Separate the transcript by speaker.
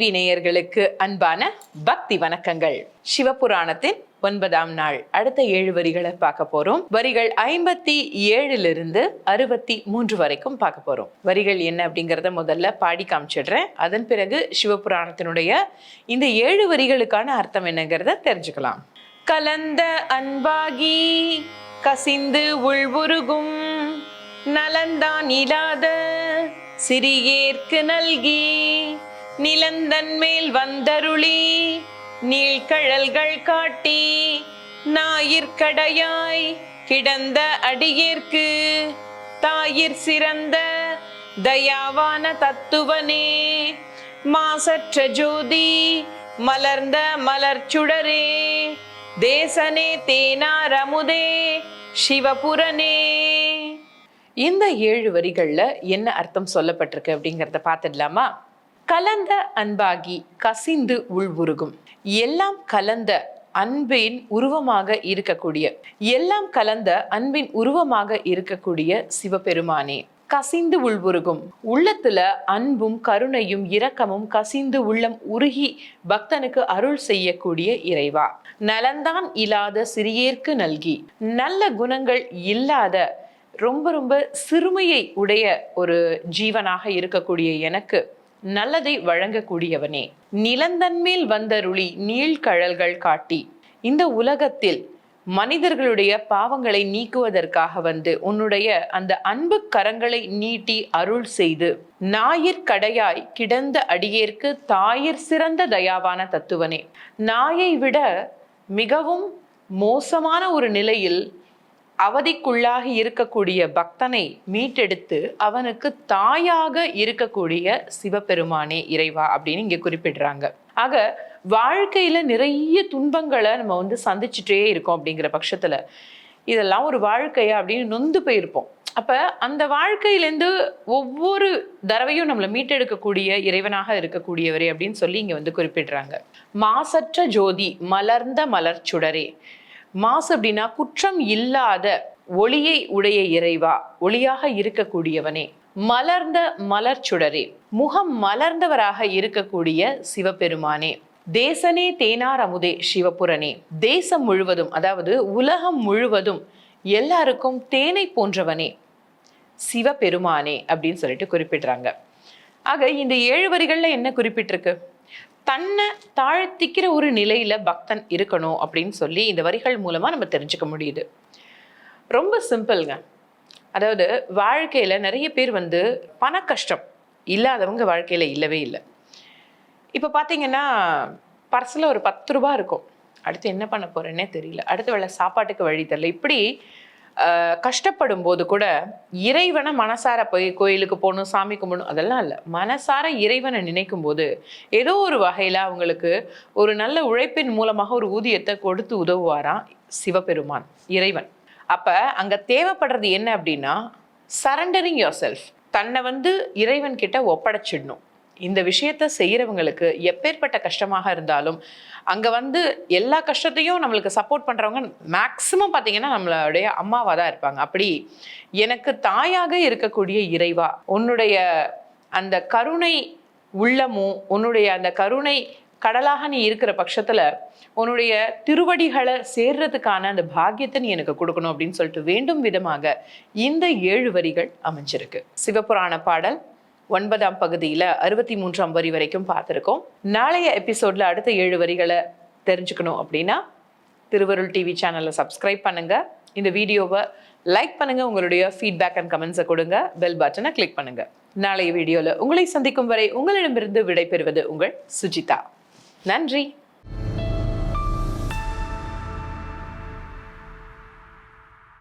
Speaker 1: TV நேயர்களுக்கு அன்பான பக்தி வணக்கங்கள். சிவபுராணத்தின் 9ஆம் நாள் அடுத்த 7 வரிகளை பார்க்க போறோம். வரிகள் 57 63 வரைக்கும் பார்க்க போறோம். வரிகள் என்ன அப்படிங்கறத முதல்ல பாடி காமிச்சிடுறேன். அதன் பிறகு சிவபுராணத்தினுடைய இந்த 7 வரிகளுக்கான அர்த்தம் என்னங்கிறத தெரிஞ்சுக்கலாம். கலந்த அன்பாகி கசிந்து உள்வுருகும் நலந்தான் இல்லாத சிறியேற்கு நல்கி நிலந்தன் மேல் வந்தருளி நீழ்கழல்கள் காட்டி ஞாயிற்கடையாய் கிடந்த அடியேற்கு தாயிற் சிறந்த தயாவான தத்துவனே மாசற்ற ஜோதி மலர்ந்த மலர்ச்சுடரே தேசனே தேனார் அமுதே சிவபுரனே. இந்த 7 வரிகள்ல என்ன அர்த்தம் சொல்லப்பட்டிருக்கு அப்படிங்கிறத பார்த்துடலாமா? கலந்த அன்பாகி கசிந்து உள்வுருகும், எல்லாம் கலந்த அன்பின் உருவமாக இருக்கக்கூடிய சிவபெருமானே. கசிந்து உள்வுருகும், உள்ளத்துல அன்பும் கருணையும் இரக்கமும் கசிந்து உள்ளம் உருகி பக்தனுக்கு அருள் செய்யக்கூடிய இறைவா. நலந்தான் இல்லாத சிறியேற்கு நல்கி, நல்ல குணங்கள் இல்லாத ரொம்ப சிறுமையை உடைய ஒரு ஜீவனாக இருக்கக்கூடிய எனக்கு நல்லதை வழங்கக்கூடியவனே. நிலந்தன்மேல் வந்தருளி நீழ்கழல்கள் காட்டி, இந்த உலகத்தில் மனிதர்களுடைய பாவங்களை நீக்குவதற்காக உன்னுடைய அந்த அன்பு கரங்களை நீட்டி அருள் செய்து ஞாயிற்கடையாய் கிடந்த அடியேற்கு தாயிற் சிறந்த தயாவான தத்துவனே. நாயை விட மிகவும் மோசமான ஒரு நிலையில் அவதிக்குள்ளாகி இருக்கக்கூடிய பக்தனை மீட்டெடுத்து அவனுக்கு தாயாக இருக்கக்கூடிய சிவபெருமானே இறைவா அப்படின்னு இங்க குறிப்பிடுறாங்க. ஆக வாழ்க்கையில நிறைய துன்பங்களை நம்ம சந்திச்சுட்டே இருக்கோம். அப்படிங்கிற பட்சத்துல இதெல்லாம் ஒரு வாழ்க்கையா அப்படின்னு நொந்து போயிருப்போம். அப்ப அந்த வாழ்க்கையிலேருந்து ஒவ்வொரு தடவையும் நம்மளை மீட்டெடுக்கக்கூடிய இறைவனாக இருக்கக்கூடியவரே அப்படின்னு சொல்லி இங்க குறிப்பிடுறாங்க. மாசற்ற ஜோதி மலர்ந்த மலர்ச்சுடரே. மாசு அப்படின்னா குற்றம் இல்லாத ஒளியை உடைய இறைவா, ஒளியாக இருக்கக்கூடியவனே. மலர்ந்த மலர்ச்சுடரே, முகம் மலர்ந்தவராக இருக்கக்கூடிய சிவபெருமானே. தேசனே தேனார் அமுதே சிவபுரனே. தேசம் முழுவதும், அதாவது உலகம் முழுவதும் எல்லாருக்கும் தேனை போன்றவனே சிவபெருமானே அப்படின்னு சொல்லிட்டு குறிப்பிடுறாங்க. ஆக இந்த 7 வரிகள்ல என்ன குறிப்பிட்டிருக்கு? தன்னை தாழ்த்திக்கிற ஒரு நிலையில பக்தன் இருக்கணும் அப்படின்னு சொல்லி இந்த வரிகள் மூலமா நம்ம தெரிஞ்சுக்க முடியுது. ரொம்ப சிம்பிள்ங்க. அதாவது வாழ்க்கையில நிறைய பேர் பண கஷ்டம் இல்லாதவங்க வாழ்க்கையில இல்லவே இல்லை. இப்ப பாத்தீங்கன்னா பர்ஸ்ல ஒரு 10 ரூபாய் இருக்கும், அடுத்து என்ன பண்ண போறேன்னே தெரியல, அடுத்த வேளை சாப்பாட்டுக்கு வழி தெரியல. இப்படி கஷ்டப்படும் போது கூட இறைவனை மனசார போய் கோயிலுக்கு போகணும், சாமி கும்பிடணும் அதெல்லாம் இல்லை. மனசார இறைவனை நினைக்கும் போது ஏதோ ஒரு வகையில அவங்களுக்கு ஒரு நல்ல உழைப்பின் மூலமாக ஒரு ஊதியத்தை கொடுத்து உதவுவாராம் சிவபெருமான், இறைவன். அப்ப அங்க தேவைப்படுறது என்ன அப்படின்னா சரண்டரிங் யோர் செல்ஃப். தன்னை இறைவன் கிட்ட ஒப்படைச்சிடணும். இந்த விஷயத்த செய்யறவங்களுக்கு எப்பேற்பட்ட கஷ்டமாக இருந்தாலும் அங்க எல்லா கஷ்டத்தையும் நம்மளுக்கு சப்போர்ட் பண்றவங்க மேக்சிமம் பாத்தீங்கன்னா நம்மளுடைய அம்மாவா தான் இருப்பாங்க. அப்படி எனக்கு தாயாக இருக்கக்கூடிய இறைவா, உன்னுடைய அந்த கருணை உள்ளமும் உன்னுடைய அந்த கருணை கடலாக நீ இருக்கிற பட்சத்துல உன்னுடைய திருவடிகளை சேர்றதுக்கான அந்த பாக்கியத்தை நீ எனக்கு கொடுக்கணும் அப்படின்னு சொல்லிட்டு வேண்டும் விதமாக இந்த 7 வரிகள் அமைஞ்சிருக்கு. சிவபுராண பாடல் 9ஆம் பகுதியில 63ஆம் வரி வரைக்கும் பார்த்துருக்கோம். நாளைய எபிசோட்ல அடுத்த 7 வரிகளை தெரிஞ்சுக்கணும் அப்படின்னா திருவருள் டிவி சேனலை சப்ஸ்கிரைப் பண்ணுங்க, இந்த வீடியோவை லைக் பண்ணுங்க, உங்களுடைய ஃபீட்பேக் அண்ட் கமெண்ட்ஸை கொடுங்க, பெல் பட்டனை கிளிக் பண்ணுங்க. நாளைய வீடியோல உங்களை சந்திக்கும் வரை உங்களிடமிருந்து விடைபெறுவது உங்கள் சுஜிதா. நன்றி.